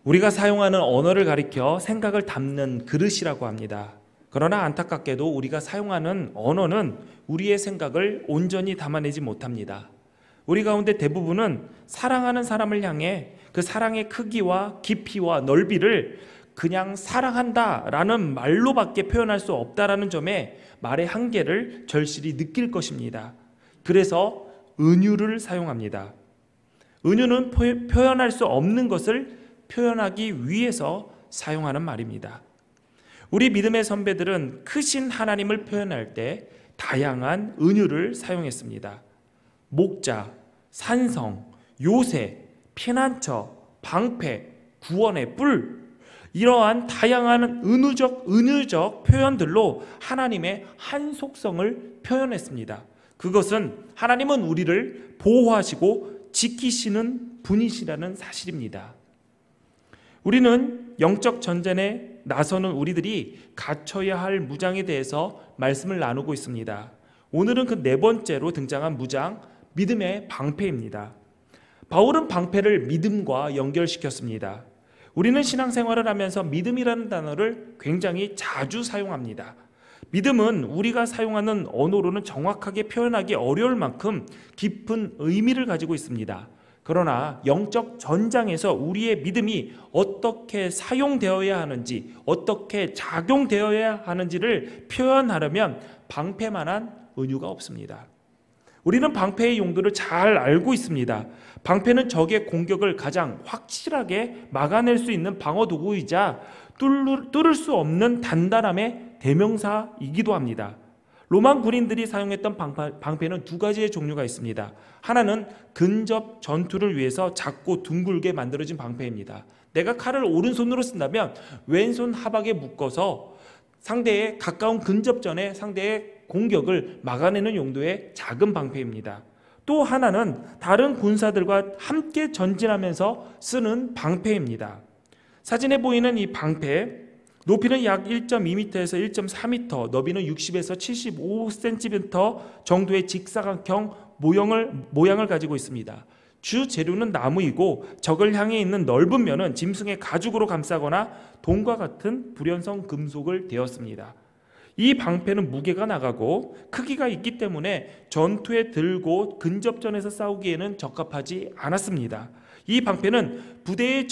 우리가 사용하는 언어를 가리켜 생각을 담는 그릇이라고 합니다. 그러나 안타깝게도 우리가 사용하는 언어는 우리의 생각을 온전히 담아내지 못합니다. 우리 가운데 대부분은 사랑하는 사람을 향해 그 사랑의 크기와 깊이와 넓이를 그냥 사랑한다라는 말로밖에 표현할 수 없다라는 점에 말의 한계를 절실히 느낄 것입니다. 그래서 은유를 사용합니다. 은유는 표현할 수 없는 것을 표현하기 위해서 사용하는 말입니다. 우리 믿음의 선배들은 크신 하나님을 표현할 때 다양한 은유를 사용했습니다. 목자, 산성, 요새, 피난처, 방패, 구원의 뿔, 이러한 다양한 은유적 표현들로 하나님의 한 속성을 표현했습니다. 그것은 하나님은 우리를 보호하시고 지키시는 분이시라는 사실입니다. 우리는 영적 전쟁에 나서는 우리들이 갖춰야 할 무장에 대해서 말씀을 나누고 있습니다. 오늘은 그 네 번째로 등장한 무장, 믿음의 방패입니다. 바울은 방패를 믿음과 연결시켰습니다. 우리는 신앙생활을 하면서 믿음이라는 단어를 굉장히 자주 사용합니다. 믿음은 우리가 사용하는 언어로는 정확하게 표현하기 어려울 만큼 깊은 의미를 가지고 있습니다. 그러나 영적 전장에서 우리의 믿음이 어떻게 사용되어야 하는지, 어떻게 작용되어야 하는지를 표현하려면 방패만한 은유가 없습니다. 우리는 방패의 용도를 잘 알고 있습니다. 방패는 적의 공격을 가장 확실하게 막아낼 수 있는 방어 도구이자 뚫을 수 없는 단단함의 대명사이기도 합니다. 로마 군인들이 사용했던 방패는 두 가지의 종류가 있습니다. 하나는 근접 전투를 위해서 작고 둥글게 만들어진 방패입니다. 내가 칼을 오른손으로 쓴다면 왼손 하박에 묶어서 상대의 가까운 근접전에 상대의 공격을 막아내는 용도의 작은 방패입니다. 또 하나는 다른 군사들과 함께 전진하면서 쓰는 방패입니다. 사진에 보이는 이 방패, 높이는 약 1.2m에서 1.4m, 너비는 60에서 75cm 정도의 직사각형 모양을 가지고 있습니다. 주 재료는 나무이고 적을 향해 있는 넓은 면은 짐승의 가죽으로 감싸거나 동과 같은 불연성 금속을 대었습니다. 이 방패는 무게가 나가고 크기가 있기 때문에 전투에 들고 근접전에서 싸우기에는 적합하지 않았습니다. 이 방패는 부대의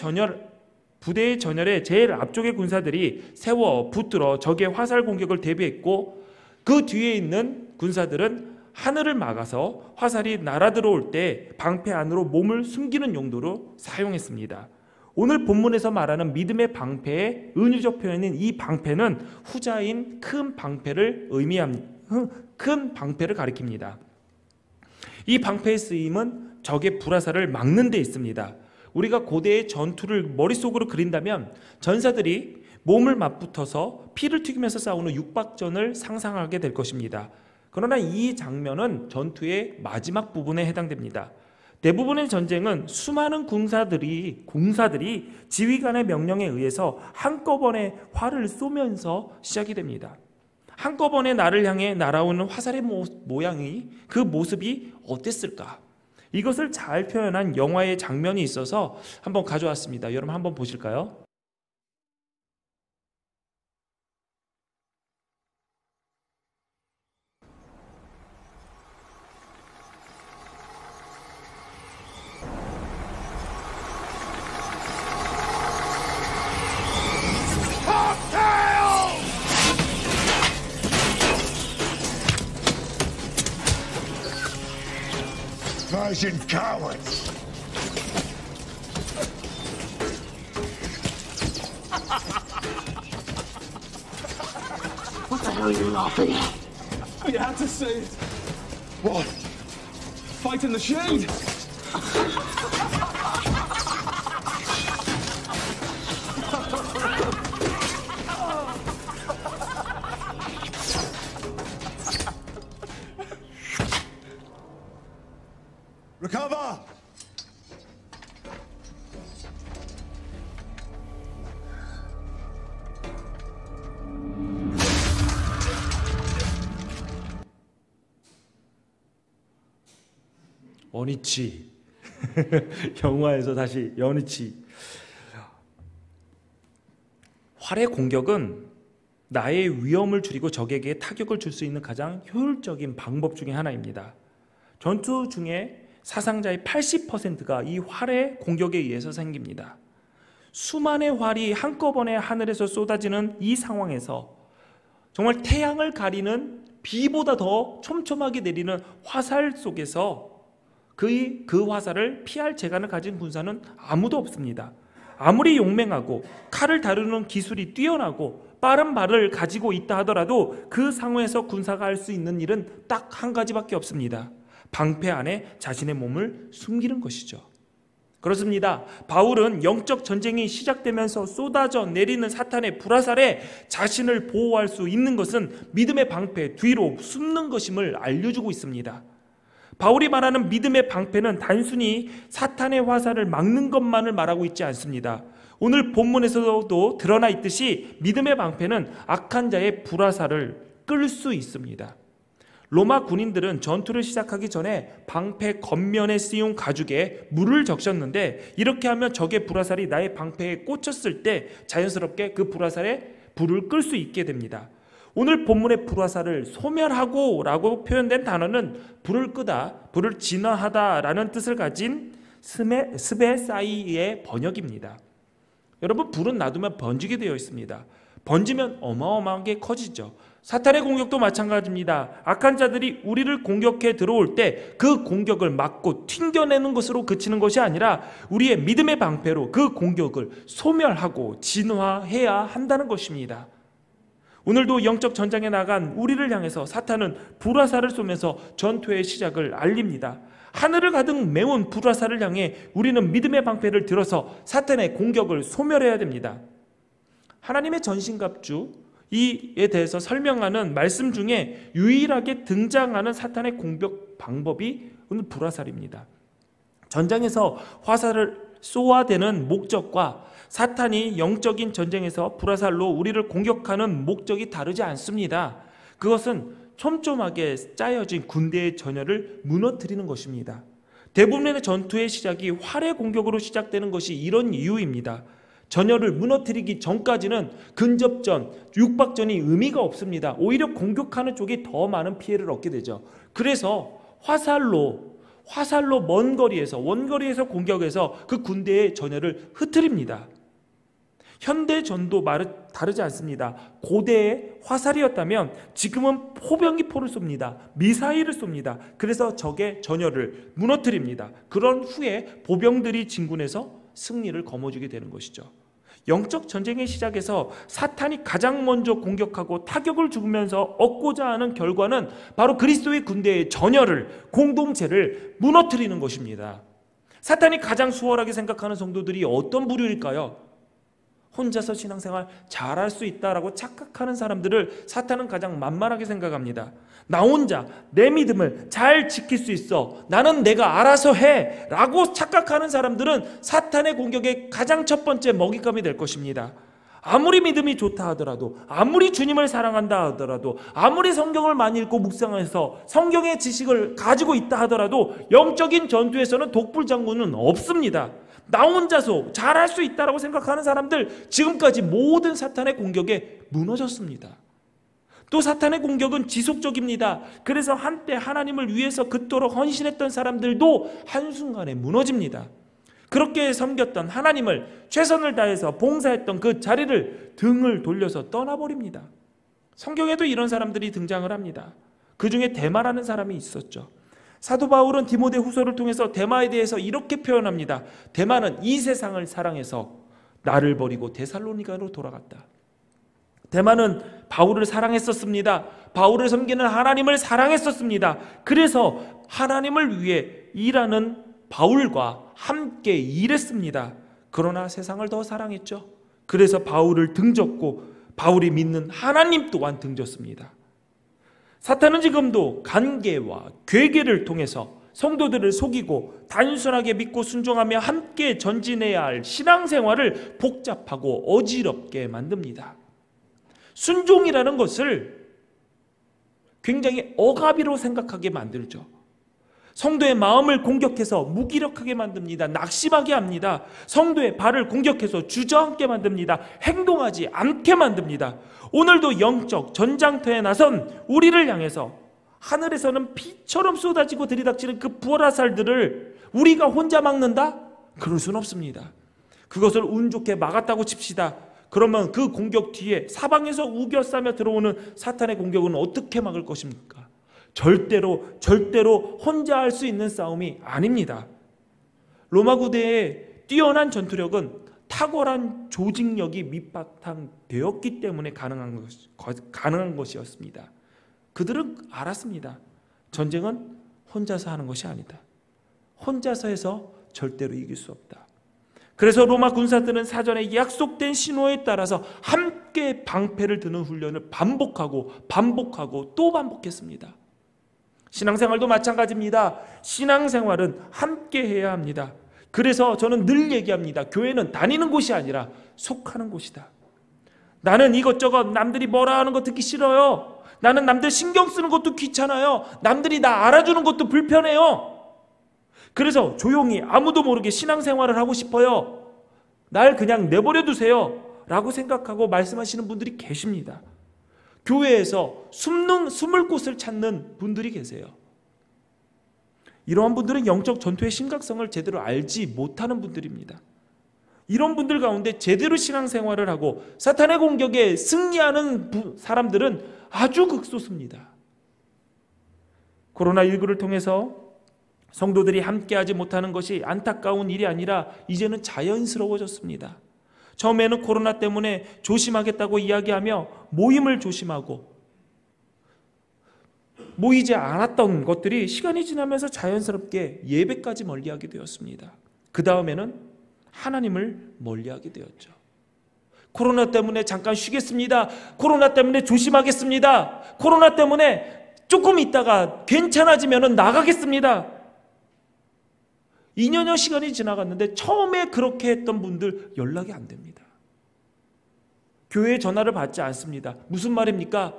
전열에 제일 앞쪽의 군사들이 세워 붙들어 적의 화살 공격을 대비했고, 그 뒤에 있는 군사들은 하늘을 막아서 화살이 날아들어올 때 방패 안으로 몸을 숨기는 용도로 사용했습니다. 오늘 본문에서 말하는 믿음의 방패의 은유적 표현인 이 방패는 후자인 큰 방패를 가리킵니다. 이 방패의 쓰임은 적의 불화살을 막는 데 있습니다. 우리가 고대의 전투를 머릿속으로 그린다면 전사들이 몸을 맞붙어서 피를 튀기면서 싸우는 육박전을 상상하게 될 것입니다. 그러나 이 장면은 전투의 마지막 부분에 해당됩니다. 대부분의 전쟁은 수많은 군사들이 지휘관의 명령에 의해서 한꺼번에 활을 쏘면서 시작이 됩니다. 한꺼번에 나를 향해 날아오는 화살의 모양이, 그 모습이 어땠을까? 이것을 잘 표현한 영화의 장면이 있어서 한번 가져왔습니다. 여러분 한번 보실까요? Persian cowards! What the hell are you laughing at? You had to say it. What? Fight in the shade. Recover! 어니치. 영화에서 다시 여니치. 활의 공격은 나의 위험을 줄이고 적에게 타격을 줄 수 있는 가장 효율적인 방법 중에 하나입니다. 전투 중에 사상자의 80%가 이 활의 공격에 의해서 생깁니다. 수만의 활이 한꺼번에 하늘에서 쏟아지는 이 상황에서 정말 태양을 가리는 비보다 더 촘촘하게 내리는 화살 속에서 그 화살을 피할 재간을 가진 군사는 아무도 없습니다. 아무리 용맹하고 칼을 다루는 기술이 뛰어나고 빠른 발을 가지고 있다 하더라도 그 상황에서 군사가 할 수 있는 일은 딱 한 가지밖에 없습니다. 방패 안에 자신의 몸을 숨기는 것이죠. 그렇습니다. 바울은 영적 전쟁이 시작되면서 쏟아져 내리는 사탄의 불화살에 자신을 보호할 수 있는 것은 믿음의 방패 뒤로 숨는 것임을 알려주고 있습니다. 바울이 말하는 믿음의 방패는 단순히 사탄의 화살을 막는 것만을 말하고 있지 않습니다. 오늘 본문에서도 드러나 있듯이 믿음의 방패는 악한 자의 불화살을 끌 수 있습니다. 로마 군인들은 전투를 시작하기 전에 방패 겉면에 씌운 가죽에 물을 적셨는데, 이렇게 하면 적의 불화살이 나의 방패에 꽂혔을 때 자연스럽게 그 불화살에 불을 끌 수 있게 됩니다. 오늘 본문의 불화살을 소멸하고 라고 표현된 단어는 불을 끄다, 불을 진화하다 라는 뜻을 가진 스베사이의 번역입니다. 여러분, 불은 놔두면 번지게 되어 있습니다. 번지면 어마어마하게 커지죠. 사탄의 공격도 마찬가지입니다. 악한 자들이 우리를 공격해 들어올 때 그 공격을 막고 튕겨내는 것으로 그치는 것이 아니라 우리의 믿음의 방패로 그 공격을 소멸하고 진화해야 한다는 것입니다. 오늘도 영적 전장에 나간 우리를 향해서 사탄은 불화살을 쏘면서 전투의 시작을 알립니다. 하늘을 가득 메운 불화살을 향해 우리는 믿음의 방패를 들어서 사탄의 공격을 소멸해야 됩니다. 하나님의 전신갑주 이에 대해서 설명하는 말씀 중에 유일하게 등장하는 사탄의 공격 방법이 오늘 불화살입니다. 전장에서 화살을 쏘아대는 목적과 사탄이 영적인 전쟁에서 불화살로 우리를 공격하는 목적이 다르지 않습니다. 그것은 촘촘하게 짜여진 군대의 전열을 무너뜨리는 것입니다. 대부분의 전투의 시작이 활의 공격으로 시작되는 것이 이런 이유입니다. 전열을 무너뜨리기 전까지는 근접전, 육박전이 의미가 없습니다. 오히려 공격하는 쪽이 더 많은 피해를 얻게 되죠. 그래서 화살로 원거리에서 공격해서 그 군대의 전열을 흩트립니다. 현대전도 다르지 않습니다. 고대의 화살이었다면 지금은 포병이 포를 쏩니다. 미사일을 쏩니다. 그래서 적의 전열을 무너뜨립니다. 그런 후에 보병들이 진군해서 승리를 거머쥐게 되는 것이죠. 영적 전쟁의 시작에서 사탄이 가장 먼저 공격하고 타격을 주면서 얻고자 하는 결과는 바로 그리스도의 군대의 전열을, 공동체를 무너뜨리는 것입니다. 사탄이 가장 수월하게 생각하는 성도들이 어떤 부류일까요? 혼자서 신앙생활 잘할 수 있다라고 착각하는 사람들을 사탄은 가장 만만하게 생각합니다. 나 혼자 내 믿음을 잘 지킬 수 있어, 나는 내가 알아서 해 라고 착각하는 사람들은 사탄의 공격의 가장 첫 번째 먹잇감이 될 것입니다. 아무리 믿음이 좋다 하더라도, 아무리 주님을 사랑한다 하더라도, 아무리 성경을 많이 읽고 묵상해서 성경의 지식을 가지고 있다 하더라도 영적인 전투에서는 독불장군은 없습니다. 나 혼자서 잘할 수 있다라고 생각하는 사람들, 지금까지 모든 사탄의 공격에 무너졌습니다. 또 사탄의 공격은 지속적입니다. 그래서 한때 하나님을 위해서 그토록 헌신했던 사람들도 한순간에 무너집니다. 그렇게 섬겼던 하나님을 최선을 다해서 봉사했던 그 자리를 등을 돌려서 떠나버립니다. 성경에도 이런 사람들이 등장을 합니다. 그 중에 데마라는 사람이 있었죠. 사도 바울은 디모데 후서를 통해서 데마에 대해서 이렇게 표현합니다. 데마는 이 세상을 사랑해서 나를 버리고 데살로니가로 돌아갔다. 데마는 바울을 사랑했었습니다. 바울을 섬기는 하나님을 사랑했었습니다. 그래서 하나님을 위해 일하는 바울과 함께 일했습니다. 그러나 세상을 더 사랑했죠. 그래서 바울을 등졌고 바울이 믿는 하나님 또한 등졌습니다. 사탄은 지금도 관계와 괴계를 통해서 성도들을 속이고 단순하게 믿고 순종하며 함께 전진해야 할 신앙생활을 복잡하고 어지럽게 만듭니다. 순종이라는 것을 굉장히 억압이로 생각하게 만들죠. 성도의 마음을 공격해서 무기력하게 만듭니다. 낙심하게 합니다. 성도의 발을 공격해서 주저앉게 만듭니다. 행동하지 않게 만듭니다. 오늘도 영적 전장터에 나선 우리를 향해서 하늘에서는 비처럼 쏟아지고 들이닥치는 그 불화살들을 우리가 혼자 막는다? 그럴 수는 없습니다. 그것을 운 좋게 막았다고 칩시다. 그러면 그 공격 뒤에 사방에서 우겨싸며 들어오는 사탄의 공격은 어떻게 막을 것입니까? 절대로 혼자 할 수 있는 싸움이 아닙니다. 로마 구대의 뛰어난 전투력은 탁월한 조직력이 밑바탕되었기 때문에 가능한 것이었습니다. 그들은 알았습니다. 전쟁은 혼자서 하는 것이 아니다. 혼자서 해서 절대로 이길 수 없다. 그래서 로마 군사들은 사전에 약속된 신호에 따라서 함께 방패를 드는 훈련을 반복하고 또 반복했습니다. 신앙생활도 마찬가지입니다. 신앙생활은 함께 해야 합니다. 그래서 저는 늘 얘기합니다. 교회는 다니는 곳이 아니라 속하는 곳이다. 나는 이것저것 남들이 뭐라 하는 거 듣기 싫어요. 나는 남들 신경 쓰는 것도 귀찮아요. 남들이 나 알아주는 것도 불편해요. 그래서 조용히 아무도 모르게 신앙생활을 하고 싶어요. 날 그냥 내버려 두세요 라고 생각하고 말씀하시는 분들이 계십니다. 교회에서 숨을 곳을 찾는 분들이 계세요. 이러한 분들은 영적 전투의 심각성을 제대로 알지 못하는 분들입니다. 이런 분들 가운데 제대로 신앙생활을 하고 사탄의 공격에 승리하는 사람들은 아주 극소수입니다. 코로나19를 통해서 성도들이 함께하지 못하는 것이 안타까운 일이 아니라 이제는 자연스러워졌습니다. 처음에는 코로나 때문에 조심하겠다고 이야기하며 모임을 조심하고 모이지 않았던 것들이 시간이 지나면서 자연스럽게 예배까지 멀리하게 되었습니다. 그 다음에는 하나님을 멀리하게 되었죠. 코로나 때문에 잠깐 쉬겠습니다. 코로나 때문에 조심하겠습니다. 코로나 때문에 조금 있다가 괜찮아지면 나가겠습니다. 2년여 시간이 지나갔는데 처음에 그렇게 했던 분들 연락이 안 됩니다. 교회에 전화를 받지 않습니다. 무슨 말입니까?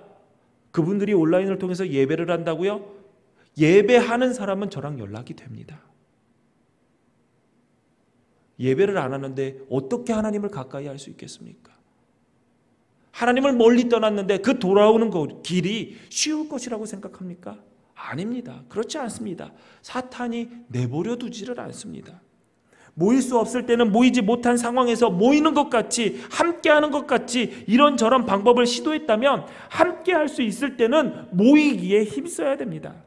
그분들이 온라인을 통해서 예배를 한다고요? 예배하는 사람은 저랑 연락이 됩니다. 예배를 안 하는데 어떻게 하나님을 가까이 할 수 있겠습니까? 하나님을 멀리 떠났는데 그 돌아오는 길이 쉬울 것이라고 생각합니까? 아닙니다. 그렇지 않습니다. 사탄이 내버려 두지를 않습니다. 모일 수 없을 때는 모이지 못한 상황에서 모이는 것 같이 함께하는 것 같이 이런저런 방법을 시도했다면 함께 할 수 있을 때는 모이기에 힘써야 됩니다.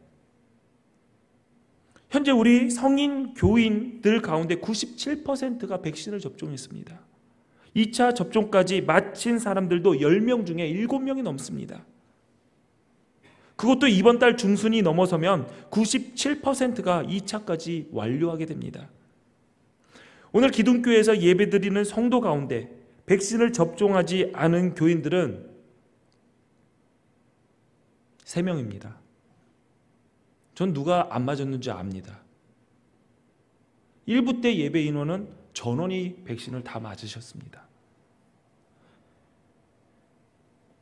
현재 우리 성인 교인들 가운데 97%가 백신을 접종했습니다. 2차 접종까지 마친 사람들도 10명 중에 7명이 넘습니다. 그것도 이번 달 중순이 넘어서면 97%가 2차까지 완료하게 됩니다. 오늘 기둥교회에서 예배드리는 성도 가운데 백신을 접종하지 않은 교인들은 3명입니다. 전 누가 안 맞았는지 압니다. 1부 때 예배 인원은 전원이 백신을 다 맞으셨습니다.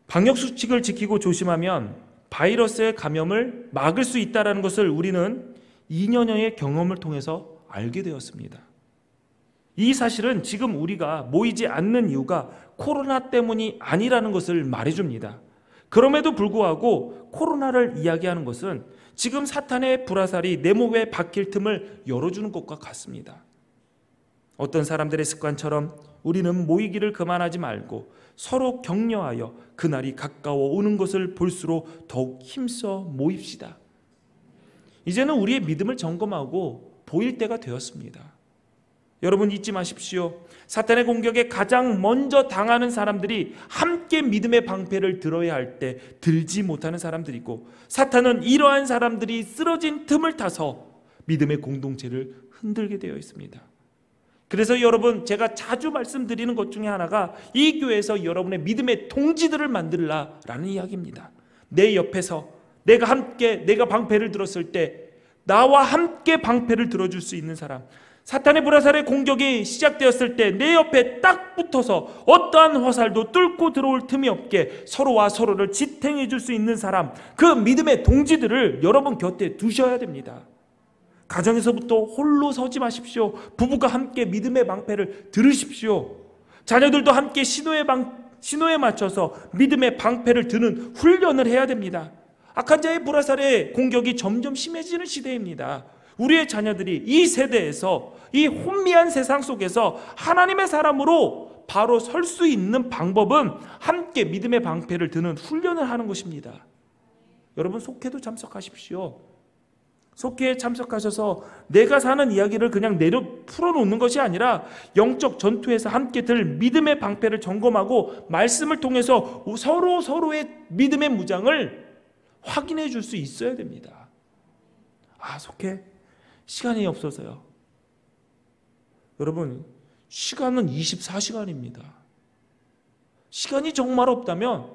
방역수칙을 지키고 조심하면 바이러스의 감염을 막을 수 있다는 것을 우리는 2년여의 경험을 통해서 알게 되었습니다. 이 사실은 지금 우리가 모이지 않는 이유가 코로나 때문이 아니라는 것을 말해줍니다. 그럼에도 불구하고 코로나를 이야기하는 것은 지금 사탄의 불화살이 내 몸에 박힐 틈을 열어주는 것과 같습니다. 어떤 사람들의 습관처럼 우리는 모이기를 그만하지 말고 서로 격려하여 그날이 가까워 오는 것을 볼수록 더욱 힘써 모입시다. 이제는 우리의 믿음을 점검하고 보일 때가 되었습니다. 여러분 잊지 마십시오. 사탄의 공격에 가장 먼저 당하는 사람들이 함께 믿음의 방패를 들어야 할 때 들지 못하는 사람들이고, 사탄은 이러한 사람들이 쓰러진 틈을 타서 믿음의 공동체를 흔들게 되어 있습니다. 그래서 여러분, 제가 자주 말씀드리는 것 중에 하나가 이 교회에서 여러분의 믿음의 동지들을 만들라라는 이야기입니다. 내 옆에서 내가 방패를 들었을 때 나와 함께 방패를 들어줄 수 있는 사람, 사탄의 불화살의 공격이 시작되었을 때 내 옆에 딱 붙어서 어떠한 화살도 뚫고 들어올 틈이 없게 서로와 서로를 지탱해 줄 수 있는 사람, 그 믿음의 동지들을 여러분 곁에 두셔야 됩니다. 가정에서부터 홀로 서지 마십시오. 부부가 함께 믿음의 방패를 들으십시오. 자녀들도 함께 신호에 맞춰서 믿음의 방패를 드는 훈련을 해야 됩니다. 악한 자의 불화살의 공격이 점점 심해지는 시대입니다. 우리의 자녀들이 이 세대에서, 이 혼미한 세상 속에서 하나님의 사람으로 바로 설 수 있는 방법은 함께 믿음의 방패를 드는 훈련을 하는 것입니다. 여러분, 속회도 참석하십시오. 속회에 참석하셔서 내가 사는 이야기를 그냥 내려 풀어놓는 것이 아니라 영적 전투에서 함께 들 믿음의 방패를 점검하고 말씀을 통해서 서로의 믿음의 무장을 확인해 줄 수 있어야 됩니다. 속회 시간이 없어서요. 여러분, 시간은 24시간입니다. 시간이 정말 없다면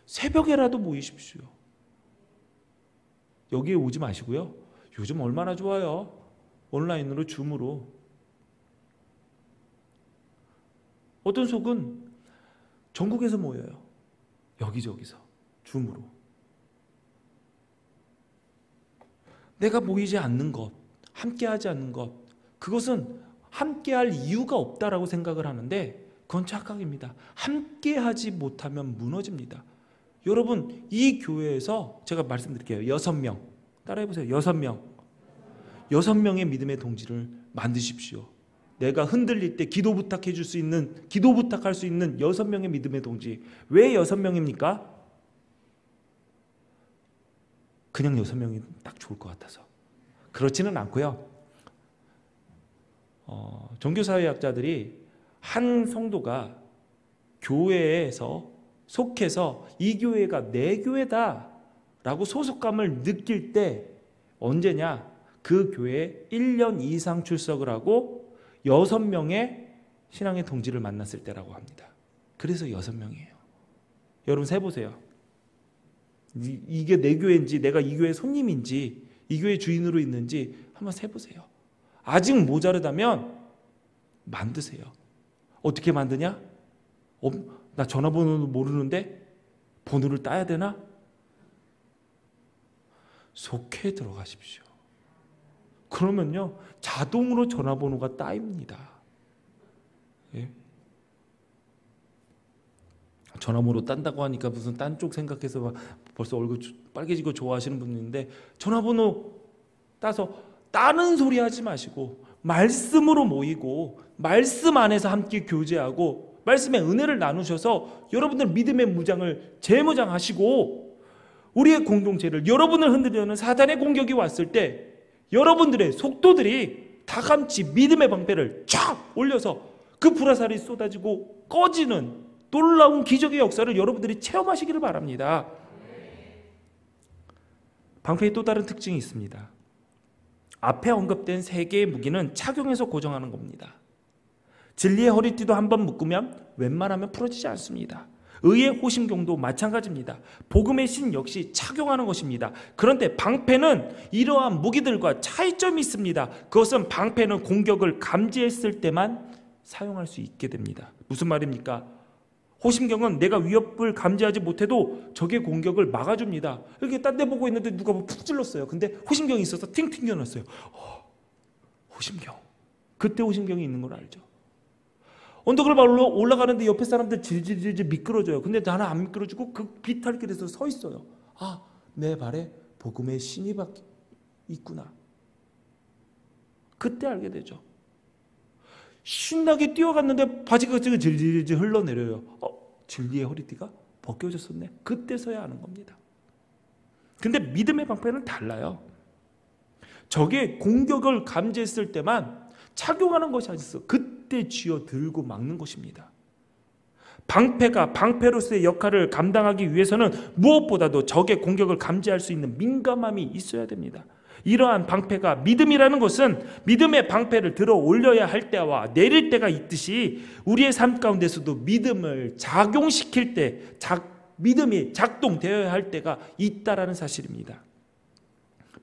새벽에라도 모이십시오. 여기에 오지 마시고요. 요즘 얼마나 좋아요. 온라인으로, 줌으로. 어떤 속은 전국에서 모여요. 여기저기서 줌으로. 내가 모이지 않는 것, 함께하지 않는 것, 그것은 함께할 이유가 없다라고 생각을 하는데 그건 착각입니다. 함께하지 못하면 무너집니다. 여러분, 이 교회에서 제가 말씀드릴게요. 6명 따라해보세요. 6명의 믿음의 동지를 만드십시오. 내가 흔들릴 때 기도 부탁할 수 있는 6명의 믿음의 동지. 왜 6명입니까? 그냥 6명이 딱 좋을 것 같아서. 그렇지는 않고요. 종교사회학자들이 한 성도가 교회에서 속해서 이 교회가 내 교회다 라고 소속감을 느낄 때 언제냐? 그 교회에 1년 이상 출석을 하고 6명의 신앙의 동지를 만났을 때라고 합니다. 그래서 6명이에요. 여러분 세보세요. 이게 내 교회인지 내가 이 교회 손님인지 이 교회 주인으로 있는지 한번 세보세요. 아직 모자르다면 만드세요. 어떻게 만드냐? 나 전화번호도 모르는데 번호를 따야 되나? 속회에 들어가십시오. 그러면요 자동으로 전화번호가 따입니다. 예? 전화번호 딴다고 하니까 무슨 딴 쪽 생각해서 막 벌써 얼굴 빨개지고 좋아하시는 분인데, 전화번호 따서 따는 소리 하지 마시고 말씀으로 모이고 말씀 안에서 함께 교제하고 말씀의 은혜를 나누셔서 여러분들 믿음의 무장을 재무장하시고 우리의 공동체를, 여러분을 흔들려는 사단의 공격이 왔을 때 여러분들의 속도들이 다 같이 믿음의 방패를 쫙 올려서 그 불화살이 쏟아지고 꺼지는 놀라운 기적의 역사를 여러분들이 체험하시기를 바랍니다. 방패의 또 다른 특징이 있습니다. 앞에 언급된 3개의 무기는 착용해서 고정하는 겁니다. 진리의 허리띠도 한번 묶으면 웬만하면 풀어지지 않습니다. 의의 호심경도 마찬가지입니다. 복음의 신 역시 착용하는 것입니다. 그런데 방패는 이러한 무기들과 차이점이 있습니다. 그것은 방패는 공격을 감지했을 때만 사용할 수 있게 됩니다. 무슨 말입니까? 호심경은 내가 위협을 감지하지 못해도 적의 공격을 막아줍니다. 이렇게 딴 데 보고 있는데 누가 푹 찔렀어요. 근데 호심경이 있어서 팅 튕겨놨어요. 호심경. 그때 호심경이 있는 걸 알죠. 언덕을 올라가는데 옆에 사람들 질질질질 미끄러져요. 근데 나는 안 미끄러지고 그 비탈길에서 서 있어요. 내 발에 복음의 신이 있구나. 그때 알게 되죠. 신나게 뛰어갔는데 바지가 질질질 흘러내려요. 진리의 허리띠가 벗겨졌었네. 그때서야 아는 겁니다. 근데 믿음의 방패는 달라요. 적의 공격을 감지했을 때만 착용하는 것이 아니었어. 그때 쥐어 들고 막는 것입니다. 방패가 방패로서의 역할을 감당하기 위해서는 무엇보다도 적의 공격을 감지할 수 있는 민감함이 있어야 됩니다. 이러한 방패가, 믿음이라는 것은 믿음의 방패를 들어 올려야 할 때와 내릴 때가 있듯이 우리의 삶 가운데서도 믿음을 작용시킬 때, 믿음이 작동되어야 할 때가 있다라는 사실입니다.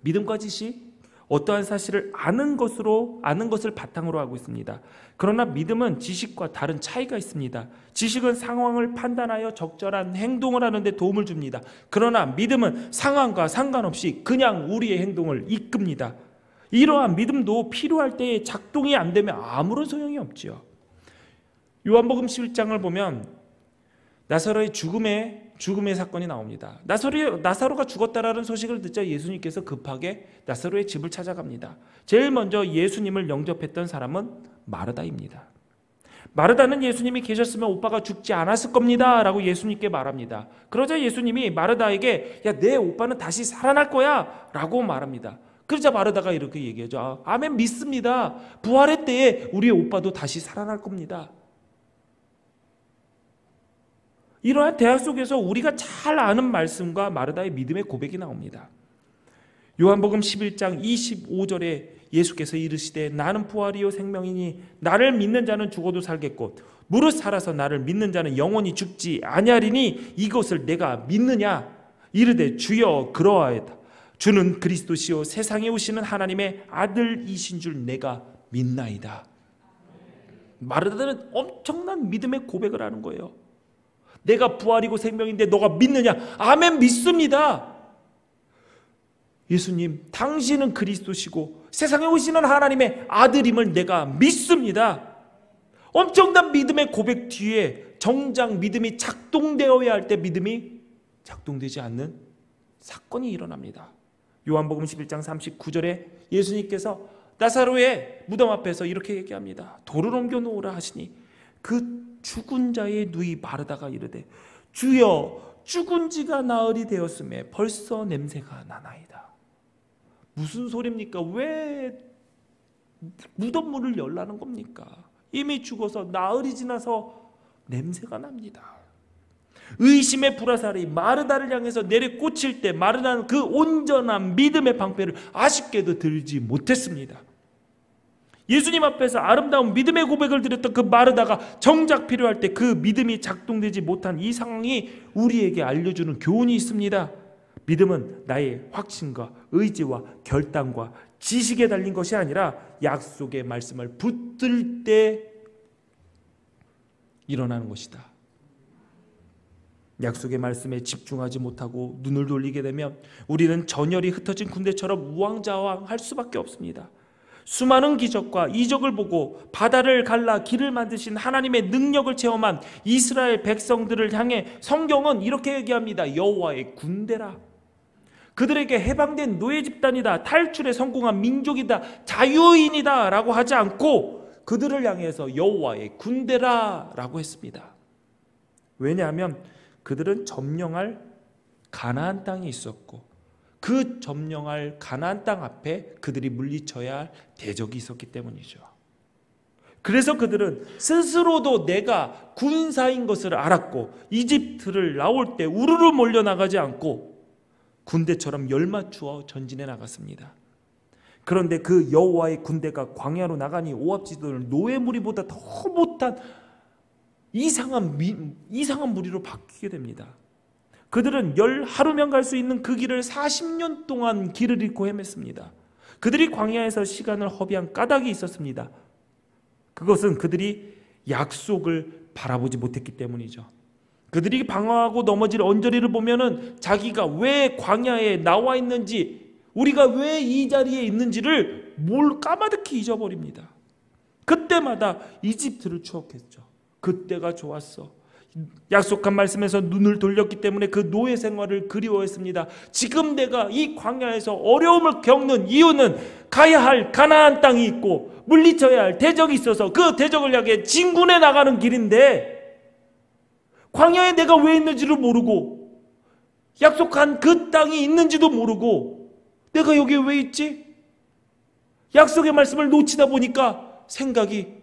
믿음과 지식, 어떠한 사실을 아는 것을 바탕으로 하고 있습니다. 그러나 믿음은 지식과 다른 차이가 있습니다. 지식은 상황을 판단하여 적절한 행동을 하는 데 도움을 줍니다. 그러나 믿음은 상황과 상관없이 그냥 우리의 행동을 이끕니다. 이러한 믿음도 필요할 때에 작동이 안 되면 아무런 소용이 없지요. 요한복음 11장을 보면 나사로의 죽음의 사건이 나옵니다. 나사로가 죽었다라는 소식을 듣자 예수님께서 급하게 나사로의 집을 찾아갑니다. 제일 먼저 예수님을 영접했던 사람은 마르다입니다. 마르다는 예수님이 계셨으면 오빠가 죽지 않았을 겁니다 라고 예수님께 말합니다. 그러자 예수님이 마르다에게 야, 내 오빠는 다시 살아날 거야 라고 말합니다. 그러자 마르다가 이렇게 얘기하죠. 아멘, 믿습니다. 부활의 때에 우리의 오빠도 다시 살아날 겁니다. 이러한 대화 속에서 우리가 잘 아는 말씀과 마르다의 믿음의 고백이 나옵니다. 요한복음 11장 25절에 예수께서 이르시되 나는 부활이요 생명이니 나를 믿는 자는 죽어도 살겠고 무릇 살아서 나를 믿는 자는 영원히 죽지 아니하리니 이것을 내가 믿느냐? 이르되 주여 그러하였다. 주는 그리스도시요 세상에 오시는 하나님의 아들이신 줄 내가 믿나이다. 마르다는 엄청난 믿음의 고백을 하는 거예요. 내가 부활이고 생명인데 너가 믿느냐? 아멘, 믿습니다. 예수님, 당신은 그리스도시고 세상에 오시는 하나님의 아들임을 내가 믿습니다. 엄청난 믿음의 고백 뒤에 정작 믿음이 작동되어야 할 때 믿음이 작동되지 않는 사건이 일어납니다. 요한복음 11장 39절에 예수님께서 나사로의 무덤 앞에서 이렇게 얘기합니다. 돌을 옮겨 놓으라 하시니 그 죽은 자의 누이 마르다가 이르되 주여 죽은 지가 나흘이 되었음에 벌써 냄새가 나나이다. 무슨 소리입니까? 왜 무덤 문을 열라는 겁니까? 이미 죽어서 나흘이 지나서 냄새가 납니다. 의심의 불화살이 마르다를 향해서 내려 꽂힐 때 마르다는 그 온전한 믿음의 방패를 아쉽게도 들지 못했습니다. 예수님 앞에서 아름다운 믿음의 고백을 드렸던 그 마르다가 정작 필요할 때 그 믿음이 작동되지 못한 이 상황이 우리에게 알려주는 교훈이 있습니다. 믿음은 나의 확신과 의지와 결단과 지식에 달린 것이 아니라 약속의 말씀을 붙들 때 일어나는 것이다. 약속의 말씀에 집중하지 못하고 눈을 돌리게 되면 우리는 전열이 흩어진 군대처럼 우왕좌왕할 수밖에 없습니다. 수많은 기적과 이적을 보고 바다를 갈라 길을 만드신 하나님의 능력을 체험한 이스라엘 백성들을 향해 성경은 이렇게 얘기합니다. 여호와의 군대라. 그들에게 해방된 노예 집단이다. 탈출에 성공한 민족이다. 자유인이다 라고 하지 않고 그들을 향해서 여호와의 군대라 라고 했습니다. 왜냐하면 그들은 점령할 가나안 땅이 있었고 그 점령할 가나안 땅 앞에 그들이 물리쳐야 할 대적이 있었기 때문이죠. 그래서 그들은 스스로도 내가 군사인 것을 알았고 이집트를 나올 때 우르르 몰려나가지 않고 군대처럼 열맞추어 전진해 나갔습니다. 그런데 그 여호와의 군대가 광야로 나가니 오합 지도를 노예 무리보다 더 못한 이상한 무리로 바뀌게 됩니다. 그들은 하루면 갈 수 있는 그 길을 40년 동안 길을 잃고 헤맸습니다. 그들이 광야에서 시간을 허비한 까닭이 있었습니다. 그것은 그들이 약속을 바라보지 못했기 때문이죠. 그들이 방황하고 넘어질 언저리를 보면은 자기가 왜 광야에 나와 있는지, 우리가 왜 이 자리에 있는지를 까마득히 잊어버립니다. 그때마다 이집트를 추억했죠. 그때가 좋았어. 약속한 말씀에서 눈을 돌렸기 때문에 그 노예 생활을 그리워했습니다. 지금 내가 이 광야에서 어려움을 겪는 이유는 가야 할 가나안 땅이 있고 물리쳐야 할 대적이 있어서 그 대적을 향해 진군해 나가는 길인데 광야에 내가 왜 있는지를 모르고 약속한 그 땅이 있는지도 모르고 내가 여기에 왜 있지? 약속의 말씀을 놓치다 보니까 생각이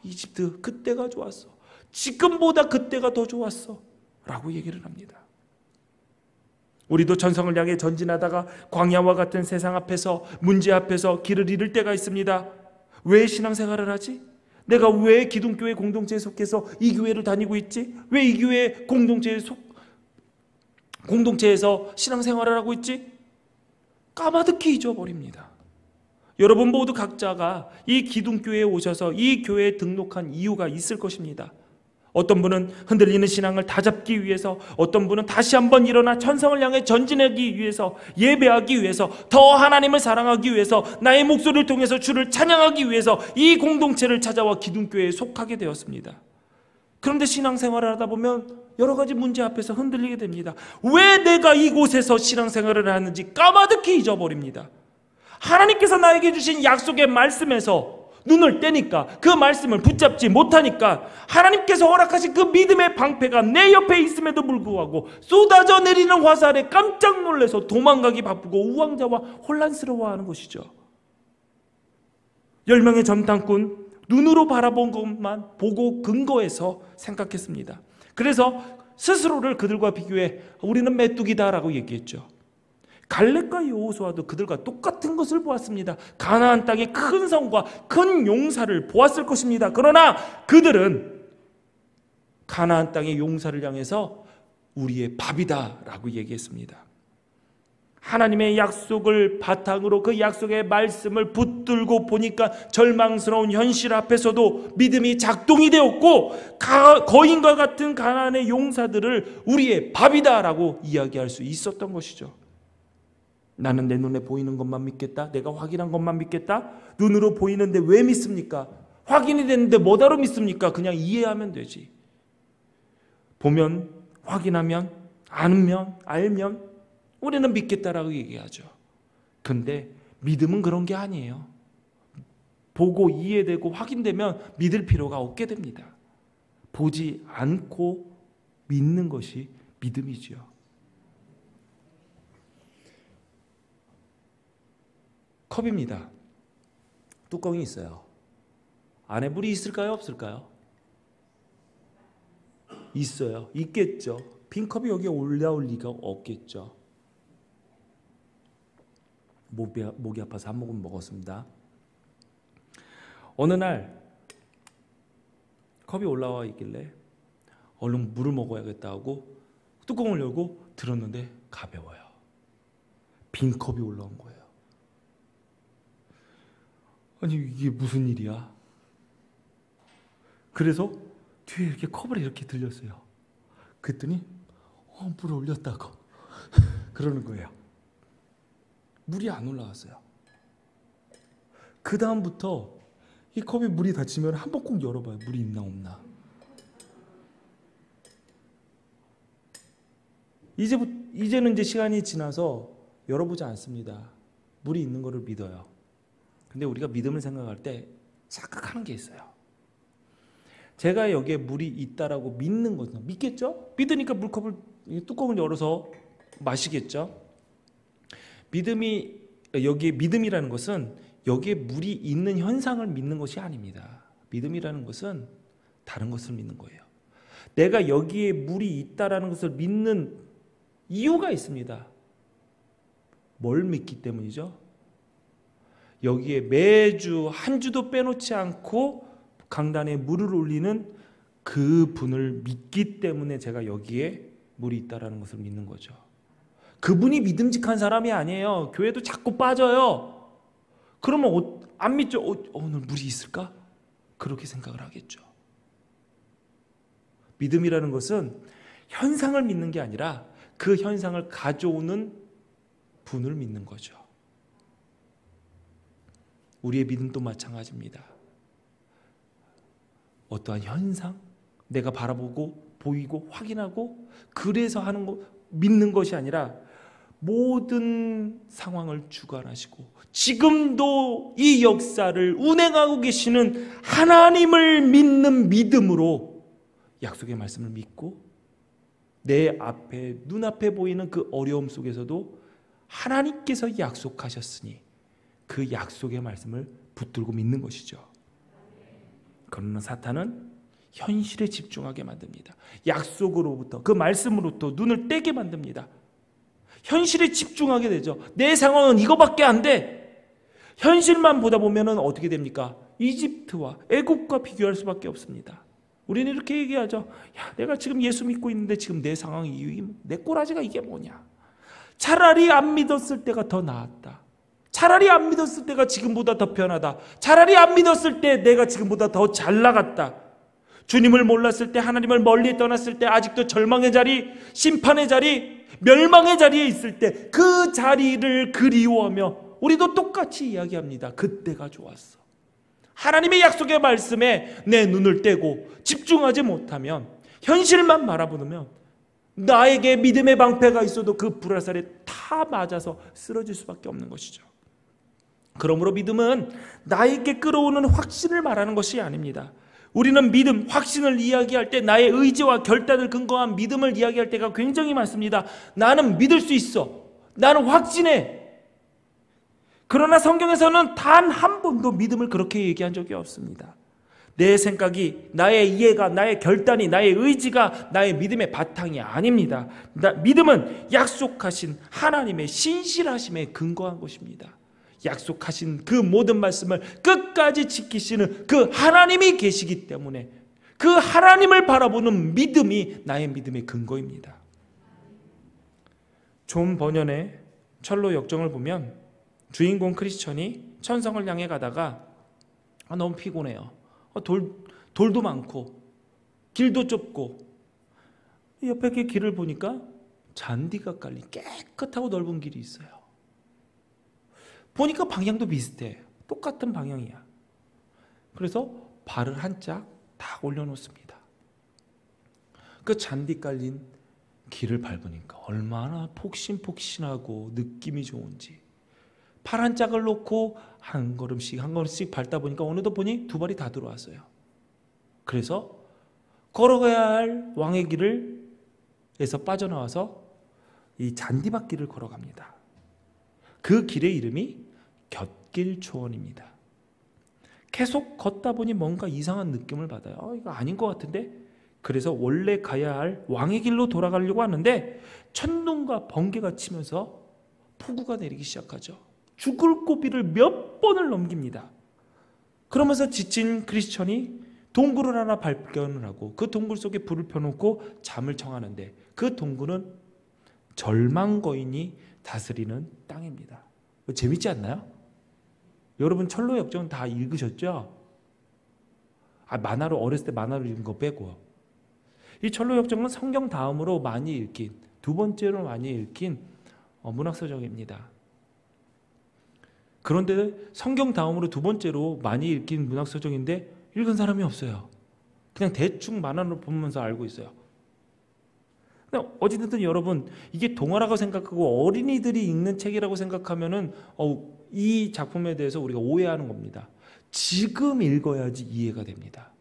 이집트 그때가 좋았어. 지금보다 그때가 더 좋았어 라고 얘기를 합니다. 우리도 전성을 향해 전진하다가 광야와 같은 세상 앞에서 문제 앞에서 길을 잃을 때가 있습니다. 왜 신앙생활을 하지? 내가 왜 기둥교회 공동체에 속해서 이 교회를 다니고 있지? 왜 이 교회 공동체에서 신앙생활을 하고 있지? 까마득히 잊어버립니다. 여러분 모두 각자가 이 기둥교회에 오셔서 이 교회에 등록한 이유가 있을 것입니다. 어떤 분은 흔들리는 신앙을 다잡기 위해서, 어떤 분은 다시 한번 일어나 천성을 향해 전진하기 위해서, 예배하기 위해서, 더 하나님을 사랑하기 위해서, 나의 목소리를 통해서 주를 찬양하기 위해서 이 공동체를 찾아와 기둥교회에 속하게 되었습니다. 그런데 신앙생활을 하다 보면 여러 가지 문제 앞에서 흔들리게 됩니다. 왜 내가 이곳에서 신앙생활을 하는지 까마득히 잊어버립니다. 하나님께서 나에게 주신 약속의 말씀에서 눈을 떼니까, 그 말씀을 붙잡지 못하니까 하나님께서 허락하신 그 믿음의 방패가 내 옆에 있음에도 불구하고 쏟아져 내리는 화살에 깜짝 놀라서 도망가기 바쁘고 우왕좌왕 혼란스러워하는 것이죠. 10명의 점탕꾼, 눈으로 바라본 것만 보고 근거해서 생각했습니다. 그래서 스스로를 그들과 비교해 우리는 메뚜기다라고 얘기했죠. 갈렙과 여호수아도 그들과 똑같은 것을 보았습니다. 가나안 땅의 큰 성과 큰 용사를 보았을 것입니다. 그러나 그들은 가나안 땅의 용사를 향해서 우리의 밥이다라고 얘기했습니다. 하나님의 약속을 바탕으로 그 약속의 말씀을 붙들고 보니까 절망스러운 현실 앞에서도 믿음이 작동이 되었고, 거인과 같은 가나안의 용사들을 우리의 밥이다라고 이야기할 수 있었던 것이죠. 나는 내 눈에 보이는 것만 믿겠다? 내가 확인한 것만 믿겠다? 눈으로 보이는데 왜 믿습니까? 확인이 됐는데 뭐다로 믿습니까? 그냥 이해하면 되지. 보면, 확인하면, 알면 우리는 믿겠다라고 얘기하죠. 근데 믿음은 그런 게 아니에요. 보고 이해되고 확인되면 믿을 필요가 없게 됩니다. 보지 않고 믿는 것이 믿음이지요. 컵입니다. 뚜껑이 있어요. 안에 물이 있을까요? 없을까요? 있어요. 있겠죠. 빈 컵이 여기에 올라올 리가 없겠죠. 목이 아파서 한 모금 먹었습니다. 어느 날 컵이 올라와 있길래 얼른 물을 먹어야겠다 하고 뚜껑을 열고 들었는데 가벼워요. 빈 컵이 올라온 거예요. 아니 이게 무슨 일이야? 그래서 뒤에 이렇게 컵을 이렇게 들렸어요. 그랬더니 물을 올렸다고 그러는 거예요. 물이 안 올라왔어요. 그 다음부터 이 컵에 물이 닫히면 한 번 꼭 열어봐요. 물이 있나 없나. 이제는 이제 시간이 지나서 열어보지 않습니다. 물이 있는 거를 믿어요. 근데 우리가 믿음을 생각할 때 착각하는 게 있어요. 제가 여기에 물이 있다라고 믿는 거죠. 믿겠죠? 믿으니까 물컵을 뚜껑을 열어서 마시겠죠? 믿음이라는 것은 여기에 물이 있는 현상을 믿는 것이 아닙니다. 믿음이라는 것은 다른 것을 믿는 거예요. 내가 여기에 물이 있다라는 것을 믿는 이유가 있습니다. 뭘 믿기 때문이죠? 여기에 매주 한 주도 빼놓지 않고 강단에 물을 올리는 그 분을 믿기 때문에 제가 여기에 물이 있다라는 것을 믿는 거죠. 그분이 믿음직한 사람이 아니에요. 교회도 자꾸 빠져요. 그러면 안 믿죠. 오늘 물이 있을까? 그렇게 생각을 하겠죠. 믿음이라는 것은 현상을 믿는 게 아니라 그 현상을 가져오는 분을 믿는 거죠. 우리의 믿음도 마찬가지입니다. 어떠한 현상, 내가 바라보고 보이고 확인하고 그래서 하는 거 믿는 것이 아니라 모든 상황을 주관하시고 지금도 이 역사를 운행하고 계시는 하나님을 믿는 믿음으로 약속의 말씀을 믿고 내 앞에 눈앞에 보이는 그 어려움 속에서도 하나님께서 약속하셨으니 그 약속의 말씀을 붙들고 믿는 것이죠. 그러나 사탄은 현실에 집중하게 만듭니다. 약속으로부터 그 말씀으로부터 눈을 떼게 만듭니다. 현실에 집중하게 되죠. 내 상황은 이거밖에 안 돼. 현실만 보다 보면은 어떻게 됩니까? 이집트와 애국과 비교할 수밖에 없습니다. 우리는 이렇게 얘기하죠. 야, 내가 지금 예수 믿고 있는데 지금 내 상황이 내 꼬라지가 이게 뭐냐? 차라리 안 믿었을 때가 더 나았다. 차라리 안 믿었을 때가 지금보다 더 편하다. 차라리 안 믿었을 때 내가 지금보다 더 잘 나갔다. 주님을 몰랐을 때, 하나님을 멀리 떠났을 때, 아직도 절망의 자리, 심판의 자리, 멸망의 자리에 있을 때 그 자리를 그리워하며 우리도 똑같이 이야기합니다. 그때가 좋았어. 하나님의 약속의 말씀에 내 눈을 떼고 집중하지 못하면, 현실만 바라보면 나에게 믿음의 방패가 있어도 그 불화살에 다 맞아서 쓰러질 수밖에 없는 것이죠. 그러므로 믿음은 나에게 끌어오는 확신을 말하는 것이 아닙니다. 우리는 믿음, 확신을 이야기할 때 나의 의지와 결단을 근거한 믿음을 이야기할 때가 굉장히 많습니다. 나는 믿을 수 있어. 나는 확신해. 그러나 성경에서는 단 한 번도 믿음을 그렇게 얘기한 적이 없습니다. 내 생각이, 나의 이해가, 나의 결단이, 나의 의지가 나의 믿음의 바탕이 아닙니다. 믿음은 약속하신 하나님의 신실하심에 근거한 것입니다. 약속하신 그 모든 말씀을 끝까지 지키시는 그 하나님이 계시기 때문에 그 하나님을 바라보는 믿음이 나의 믿음의 근거입니다. 존 버년의 철로 역정을 보면 주인공 크리스천이 천성을 향해 가다가 너무 피곤해요. 돌도 많고 길도 좁고, 옆에 그 길을 보니까 잔디가 깔린 깨끗하고 넓은 길이 있어요. 보니까 방향도 비슷해. 똑같은 방향이야. 그래서 발을 한 짝 딱 올려놓습니다. 그 잔디 깔린 길을 밟으니까 얼마나 폭신폭신하고 느낌이 좋은지, 발 한 짝을 놓고 한 걸음씩 밟다 보니까 어느덧 보니 두 발이 다 들어왔어요. 그래서 걸어가야 할 왕의 길에서 빠져나와서 이 잔디밭길을 걸어갑니다. 그 길의 이름이 곁길초원입니다. 계속 걷다 보니 뭔가 이상한 느낌을 받아요. 이거 아닌 것 같은데? 그래서 원래 가야 할 왕의 길로 돌아가려고 하는데 천둥과 번개가 치면서 폭우가 내리기 시작하죠. 죽을 고비를 몇 번을 넘깁니다. 그러면서 지친 크리스천이 동굴을 하나 발견을 하고 그 동굴 속에 불을 펴놓고 잠을 청하는데, 그 동굴은 절망거인이 다스리는 땅입니다. 재밌지 않나요? 여러분 철로 역정 다 읽으셨죠? 만화로, 어렸을 때 만화로 읽은 거 빼고. 이 철로 역정은 성경 다음으로 많이 읽힌, 두 번째로 많이 읽힌 문학서적입니다. 그런데 성경 다음으로 두 번째로 많이 읽힌 문학서적인데 읽은 사람이 없어요. 그냥 대충 만화로 보면서 알고 있어요. 어찌됐든 여러분, 이게 동화라고 생각하고 어린이들이 읽는 책이라고 생각하면은 이 작품에 대해서 우리가 오해하는 겁니다. 지금 읽어야지 이해가 됩니다.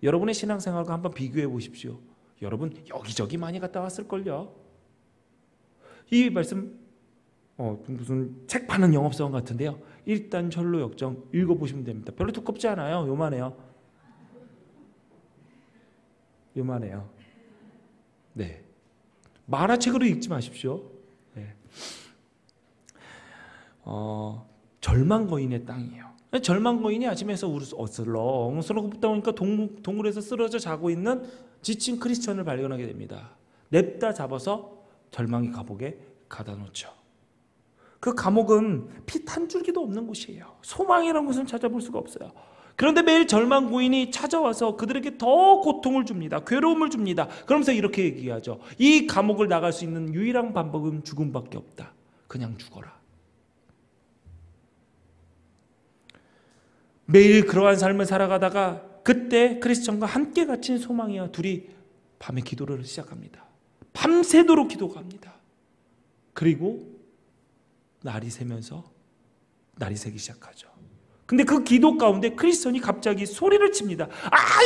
여러분의 신앙생활과 한번 비교해 보십시오. 여러분 여기저기 많이 갔다 왔을걸요. 이 말씀 무슨 책 파는 영업사원 같은데요. 일단 철로 역정 읽어보시면 됩니다. 별로 두껍지 않아요. 요만해요. 네. 만화책으로 읽지 마십시오. 네. 절망거인의 땅이에요. 절망거인이 아침에서 어슬렁어슬렁 걷다 보니까 동굴에서 쓰러져 자고 있는 지친 크리스천을 발견하게 됩니다. 냅다 잡아서 절망의 감옥에 가다 놓죠. 그 감옥은 피 한 줄기도 없는 곳이에요. 소망이라는 것은 찾아볼 수가 없어요. 그런데 매일 절망고인이 찾아와서 그들에게 더 고통을 줍니다. 괴로움을 줍니다. 그러면서 이렇게 얘기하죠. 이 감옥을 나갈 수 있는 유일한 방법은 죽음밖에 없다. 그냥 죽어라. 매일 그러한 삶을 살아가다가 그때 크리스천과 함께 갇힌 소망이와 둘이 밤에 기도를 시작합니다. 밤새도록 기도합니다. 그리고 날이 새기 시작하죠. 근데 그 기도 가운데 크리스천이 갑자기 소리를 칩니다.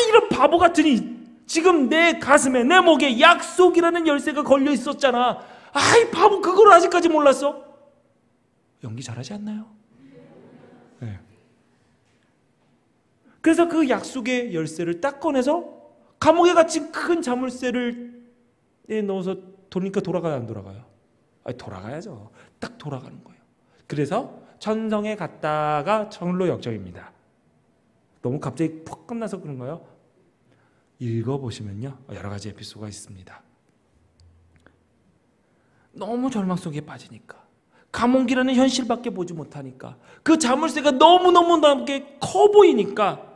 이런 바보 같으니, 지금 내 가슴에, 내 목에 약속이라는 열쇠가 걸려 있었잖아. 이 바보, 그걸 아직까지 몰랐어? 연기 잘하지 않나요? 네. 그래서 그 약속의 열쇠를 딱 꺼내서 감옥에 갇힌 큰 자물쇠를 넣어서 돌리니까 돌아가요, 안 돌아가요? 돌아가야죠. 딱 돌아가는 거예요. 그래서 천성에 갔다가 철로 역정입니다. 너무 갑자기 푹 끝나서 그런가요? 읽어보시면요, 여러 가지 에피소드가 있습니다. 너무 절망 속에 빠지니까, 감옥이라는 현실밖에 보지 못하니까, 그 자물쇠가 너무너무 커 보이니까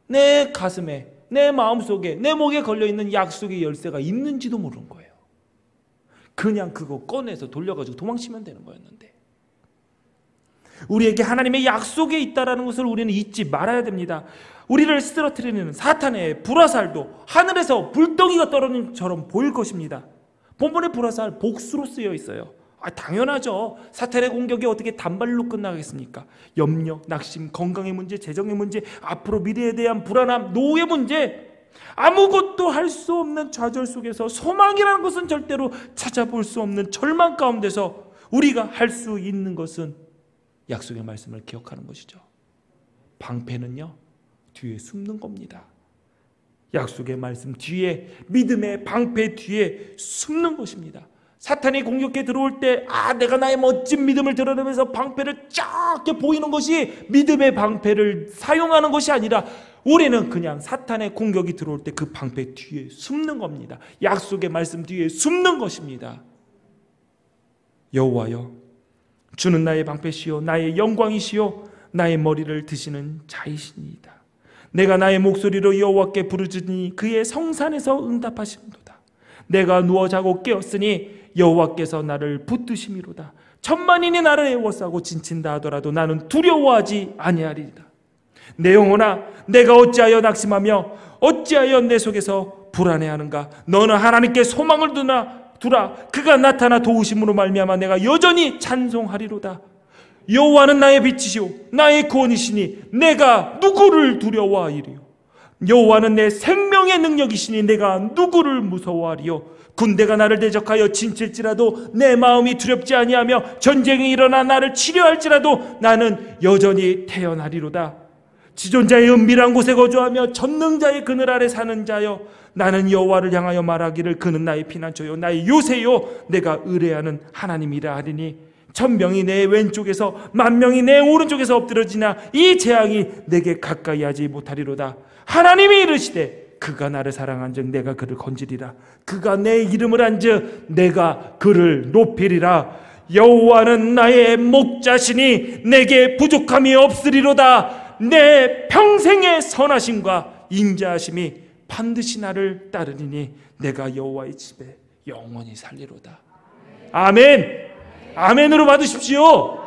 내 가슴에, 내 마음속에, 내 목에 걸려있는 약속의 열쇠가 있는지도 모르는 거예요. 그냥 그거 꺼내서 돌려가지고 도망치면 되는 거였는데, 우리에게 하나님의 약속이 있다는 것을 우리는 잊지 말아야 됩니다. 우리를 쓰러뜨리는 사탄의 불화살도 하늘에서 불덩이가 떨어지는 것처럼 보일 것입니다. 본문의 불화살 복수로 쓰여 있어요. 당연하죠. 사탄의 공격이 어떻게 단발로 끝나겠습니까? 염려, 낙심, 건강의 문제, 재정의 문제, 앞으로 미래에 대한 불안함, 노후의 문제, 아무것도 할 수 없는 좌절 속에서 소망이라는 것은 절대로 찾아볼 수 없는 절망 가운데서 우리가 할 수 있는 것은 약속의 말씀을 기억하는 것이죠. 방패는요, 뒤에 숨는 겁니다. 약속의 말씀 뒤에, 믿음의 방패 뒤에 숨는 것입니다. 사탄이 공격해 들어올 때 내가 나의 멋진 믿음을 드러내면서 방패를 쫙 보이는 것이 믿음의 방패를 사용하는 것이 아니라, 우리는 그냥 사탄의 공격이 들어올 때 그 방패 뒤에 숨는 겁니다. 약속의 말씀 뒤에 숨는 것입니다. 여호와여, 주는 나의 방패시요 나의 영광이시요 나의 머리를 드시는 자이시니이다. 내가 나의 목소리로 여호와께 부르짖으니 그의 성산에서 응답하심도다. 내가 누워 자고 깨었으니 여호와께서 나를 붙드심이로다. 천만인이 나를 애워싸고 진친다 하더라도 나는 두려워하지 아니하리이다. 내 영혼아, 내가 어찌하여 낙심하며 어찌하여 내 속에서 불안해하는가? 너는 하나님께 소망을 두라. 그가 나타나 도우심으로 말미암아 내가 여전히 찬송하리로다. 여호와는 나의 빛이시오 나의 구원이시니 내가 누구를 두려워하리요? 여호와는 내 생명의 능력이시니 내가 누구를 무서워하리요? 군대가 나를 대적하여 진칠지라도 내 마음이 두렵지 아니하며 전쟁이 일어나 나를 치료할지라도 나는 여전히 태어나리로다. 지존자의 은밀한 곳에 거주하며 전능자의 그늘 아래 사는 자여, 나는 여호와를 향하여 말하기를 그는 나의 피난처요 나의 요새요 내가 의뢰하는 하나님이라 하리니, 천명이 내 왼쪽에서 만명이 내 오른쪽에서 엎드러지나 이 재앙이 내게 가까이 하지 못하리로다. 하나님이 이르시되 그가 나를 사랑한즉 내가 그를 건지리라. 그가 내 이름을 안즉 내가 그를 높이리라. 여호와는 나의 목자시니 내게 부족함이 없으리로다. 내 평생의 선하심과 인자하심이 반드시 나를 따르리니 내가 여호와의 집에 영원히 살리로다. 아멘. 아멘으로 받으십시오.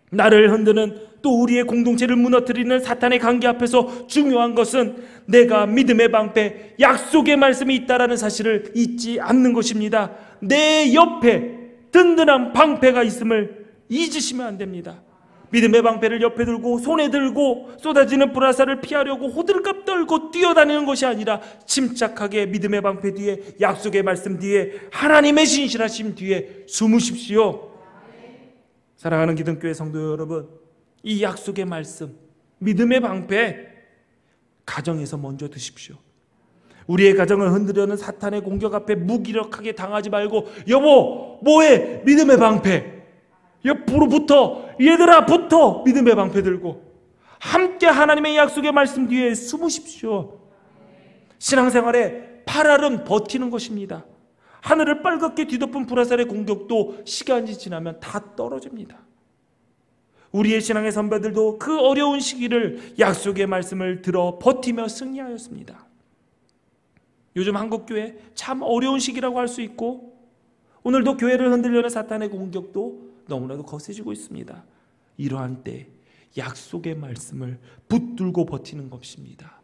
나를 흔드는, 또 우리의 공동체를 무너뜨리는 사탄의 관계 앞에서 중요한 것은 내가 믿음의 방패, 약속의 말씀이 있다라는 사실을 잊지 않는 것입니다. 내 옆에 든든한 방패가 있음을 잊으시면 안 됩니다. 믿음의 방패를 옆에 들고 손에 들고 쏟아지는 불화살을 피하려고 호들갑 떨고 뛰어다니는 것이 아니라 침착하게 믿음의 방패 뒤에, 약속의 말씀 뒤에, 하나님의 신실하심 뒤에 숨으십시오. 사랑하는 기독교회 성도 여러분, 이 약속의 말씀, 믿음의 방패 가정에서 먼저 드십시오. 우리의 가정을 흔들려는 사탄의 공격 앞에 무기력하게 당하지 말고, 여보 뭐해? 믿음의 방패 옆으로 붙어, 얘들아 붙어, 믿음의 방패 들고 함께 하나님의 약속의 말씀 뒤에 숨으십시오. 신앙생활에 8알은 버티는 것입니다. 하늘을 빨갛게 뒤덮은 불화살의 공격도 시간이 지나면 다 떨어집니다. 우리의 신앙의 선배들도 그 어려운 시기를 약속의 말씀을 들어 버티며 승리하였습니다. 요즘 한국교회 참 어려운 시기라고 할 수 있고, 오늘도 교회를 흔들려는 사탄의 공격도 너무나도 거세지고 있습니다. 이러한 때 약속의 말씀을 붙들고 버티는 것입니다.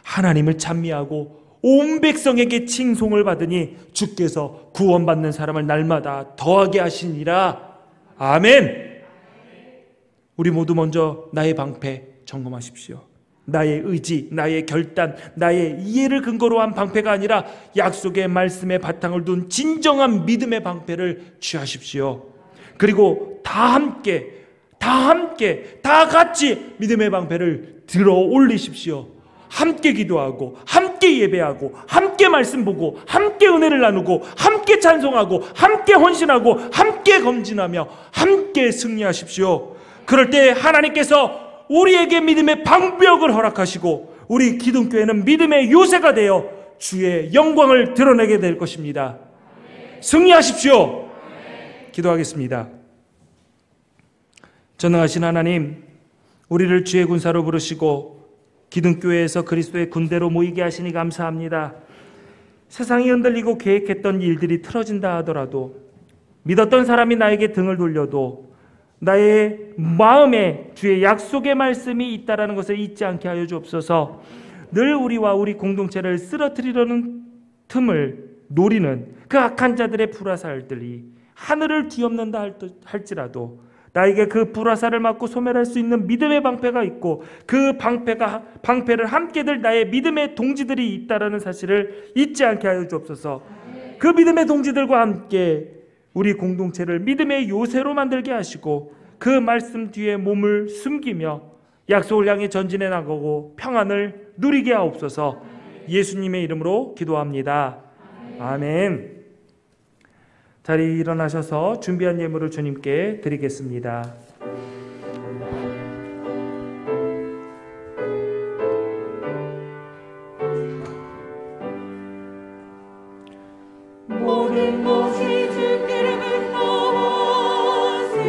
하나님을 찬미하고 온 백성에게 칭송을 받으니 주께서 구원받는 사람을 날마다 더하게 하시니라. 아멘. 우리 모두 먼저 나의 방패 점검하십시오. 나의 의지, 나의 결단, 나의 이해를 근거로 한 방패가 아니라 약속의 말씀에 바탕을 둔 진정한 믿음의 방패를 취하십시오. 그리고 다 같이 믿음의 방패를 들어 올리십시오. 함께 기도하고, 함께 예배하고, 함께 말씀 보고, 함께 은혜를 나누고, 함께 찬송하고, 함께 헌신하고, 함께 검진하며 함께 승리하십시오. 그럴 때 하나님께서 우리에게 믿음의 방벽을 허락하시고, 우리 기독교회는 믿음의 요새가 되어 주의 영광을 드러내게 될 것입니다. 승리하십시오. 기도하겠습니다. 전능하신 하나님, 우리를 주의 군사로 부르시고 기둥교회에서 그리스도의 군대로 모이게 하시니 감사합니다. 세상이 흔들리고 계획했던 일들이 틀어진다 하더라도, 믿었던 사람이 나에게 등을 돌려도 나의 마음에 주의 약속의 말씀이 있다라는 것을 잊지 않게 하여 주옵소서. 늘 우리와 우리 공동체를 쓰러뜨리려는 틈을 노리는 그 악한 자들의 불화살들이 하늘을 뒤엎는다 할지라도 나에게 그 불화살을 맞고 소멸할 수 있는 믿음의 방패가 있고, 그 방패를 함께 들 나의 믿음의 동지들이 있다라는 사실을 잊지 않게 하여 주옵소서. 그 믿음의 동지들과 함께 우리 공동체를 믿음의 요새로 만들게 하시고, 그 말씀 뒤에 몸을 숨기며 약속을 향해 전진해 나가고 평안을 누리게 하옵소서. 예수님의 이름으로 기도합니다. 아멘. 자리에 일어나셔서 준비한 예물을 주님께 드리겠습니다. 모든 것이 주께를 근거하시니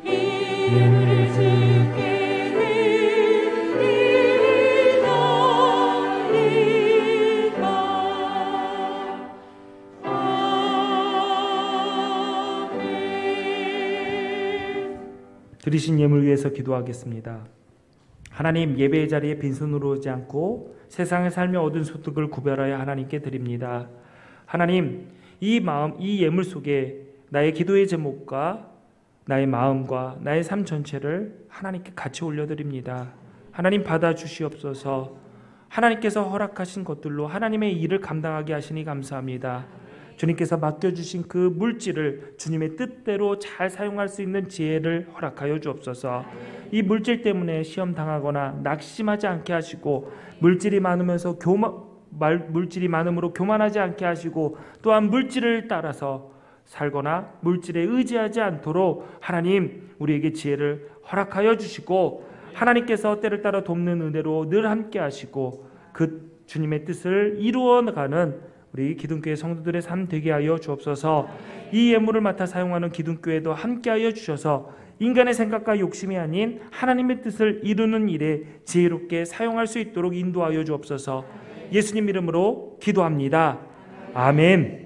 이 예물을 주께 드리나이다. 아멘. 드리신 예물 위해서 기도하겠습니다. 하나님, 예배의 자리에 빈손으로 오지 않고 세상에 살며 얻은 소득을 구별하여 하나님께 드립니다. 하나님, 이 예물 속에 나의 기도의 제목과 나의 마음과 나의 삶 전체를 하나님께 같이 올려드립니다. 하나님, 받아주시옵소서. 하나님께서 허락하신 것들로 하나님의 일을 감당하게 하시니 감사합니다. 주님께서 맡겨주신 그 물질을 주님의 뜻대로 잘 사용할 수 있는 지혜를 허락하여 주옵소서. 이 물질 때문에 시험 당하거나 낙심하지 않게 하시고, 물질이 많으면서 물질이 많음으로 교만하지 않게 하시고, 또한 물질을 따라서 살거나 물질에 의지하지 않도록 하나님 우리에게 지혜를 허락하여 주시고, 하나님께서 때를 따라 돕는 은혜로 늘 함께 하시고 그 주님의 뜻을 이루어 나가는 우리 기둥교회 성도들의 삶 되게 하여 주옵소서. 이 예물을 맡아 사용하는 기둥교회도 함께 하여 주셔서 인간의 생각과 욕심이 아닌 하나님의 뜻을 이루는 일에 지혜롭게 사용할 수 있도록 인도하여 주옵소서. 예수님 이름으로 기도합니다. 아멘.